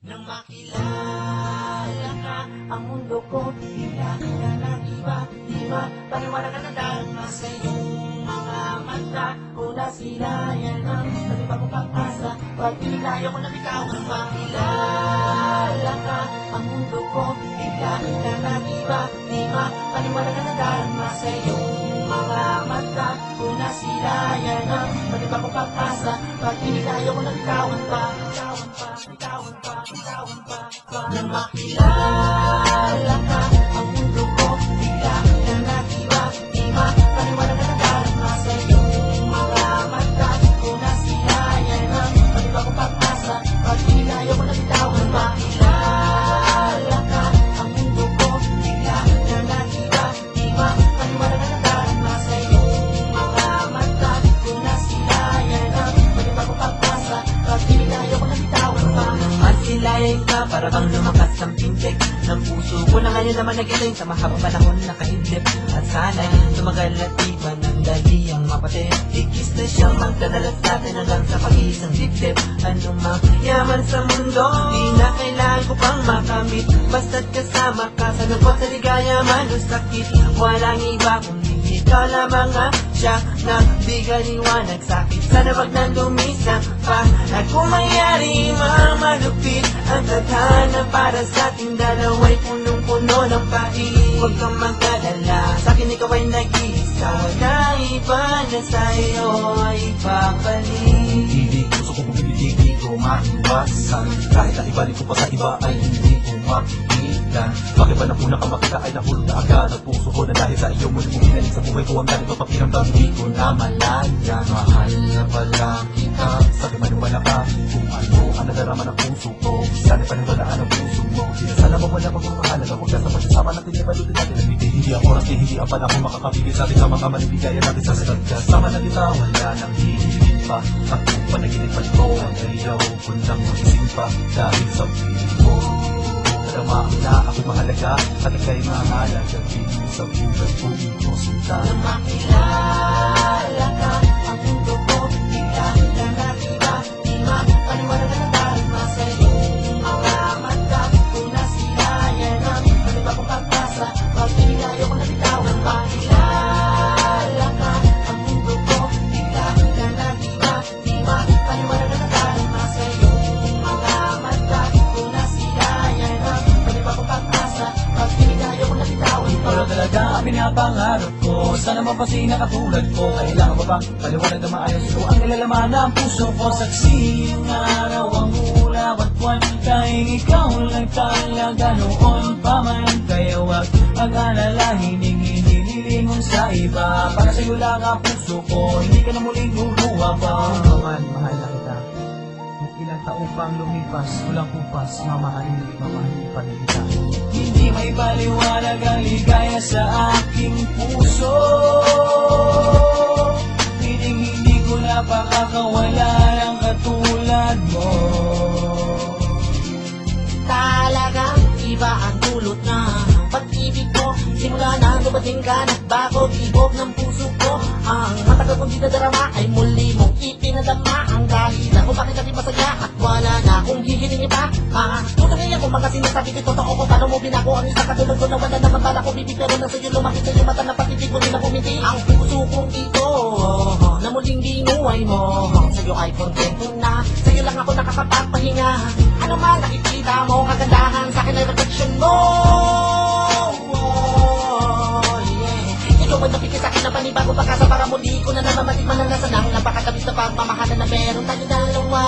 Nang makilala ka, ang mundo ko bigla na nag-iba, di ba? Paliwanag na dahil sa iyong mga mata ko na sila yan ang nagibang pag-asa. Pag pinayo ko na ikaw nang makilala ka, ang mundo ko bigla na nag-iba, di ba? Paliwanag na dahil sa iyong mga mata ko na sila yan ang nagibang pag-asa. Pag pinayo ko na ikaw pa, nang makilala ka, ang mundo ko bigla na nag-iba, di ba? Paliwanag na nagdarama sa iyong mga mata ko na sila yan ang panibagong pag-asa. Pag pinayo ko na bitawan pa, makilala ka, ang mundo ko bigla na nag-iba, di ba? Paliwanag na nagdarama sa iyong mga mata ko na sila yan ang panibagong pag-asa. Pag pinayo ko na bitawan pa, masilayan ka para bang lumakas ang pintek ng puso ko na ngayon naman nagiling sa mahabang panahon nakaidlip. At sana'y tumagal at iba ng dali ang mapate. Ikis na siyang magdadalas natin hanggang sa pag-iisang dibdib. Anong mayaman sa mundo, di na kailangan ko pang makamit. Basta't kasama ka sa lungkot, sa ligaya man o sakit. Walang iba kundi ikaw lamang nga siya nagbigay liwanag sa'kin. Sana wag na lumisang pa at kung mangyari malupit ang tadhana para sa ating dalawa'y punong-puno ng pait. Huwag kang mag-alala, sa'kin ikaw ay nag-iisa. Walang iba na sa'yo ay ipapalit. Hindi gusto ko bumibili, di ko maiwasan. Kahit na ibalik ko pa sa iba ay hindi ko mapigilan. Bakit ba napuna ka makita ay nahulog na agad ang puso ko na dahil sa iyo muli mong binalik sa buhay ko ang ganito pakiramdam. Hindi ko na malaya, mahal na pala kita. Sabi maniwala ka kung ano ang nadarama ng puso ko. Sana paniwalaan ang puso mo. Sana mawala pagmamahalaga, huwag ka sa pagsasama natin ay balutin natin ang hindi. Hindi ang oras, hindi ang panahon makakapigil sa atin sa mga malibigayan natin sa sagat ka. Sama na kita, wala nang hihilig pa. At kung panaginipan ko ang ayaw ko nang magising pa dahil sa piling mo. Nadamaan na ako mahalaga at ika'y mahalaga dito sa buhay ko ito sinta. Nang makilala ka, ang mundo ko bigla na nag-iba, di ba? Paliwanag na nagdarama sa iyong mga mata ko na sila yan ang panibagong pag-asa. Pag pinayo ko na bitawan pa, makilala ka, ang mundo ko bigla na nag-iba, di ba? Paliwanag na nagdarama sa iyong mga mata ko na sila yan ang panibagong pag-asa. Pag pinayo ko na bitawan pa, Pero talaga ang pinapangarap ko, sana mapasin na katulad ko. Kailangan ba bang paliwanag na maayos ko ang nilalaman ng puso ko? Saksing araw ang ulap at buwan, kahit ikaw lang talaga noon pa man. Kaya wag mag-alala, hinilingon sa iba. Para sa'yo lang ang puso ko, hindi ka na muling luluwa pa. Man, mahal na kita. Ilang taong pang lumipas, walang kupas, mamahalin pa rin kita. Hindi may paliwanag ang ligaya sa aking puso. Hindi ko napakakawala ng katulad mo. talagang iba ang dulot na pag-ibig ko. Simula na dumating ka, nagbago tibok ng puso ko. Ang matagal kong dinadarama ay muli mong ipinadama. Ang dahilan kung bakit natin masaya at wala na akong hihiling iba. Tutungin ako mga sinasabi ko, totoo ko. Paano mo binako ang isa katulad ko na wala naman bala ko bibig. Pero nasa iyo lumaki sa iyo mata na pag-ibig mo din ako pumiti. Ang puso kong ito na muling ginuway mo, sa'yo ay kontento na. Sa'yo lang ako nakakapagpahinga. Ano man nakikita mo, kagandahan sa akin ay reflection mo. Ikaw ay napigil sa akin na panibago pagkasa para muli ko na naman matikman ang lasa ng napakatamis na pagmamahalan na meron tayo dalawa.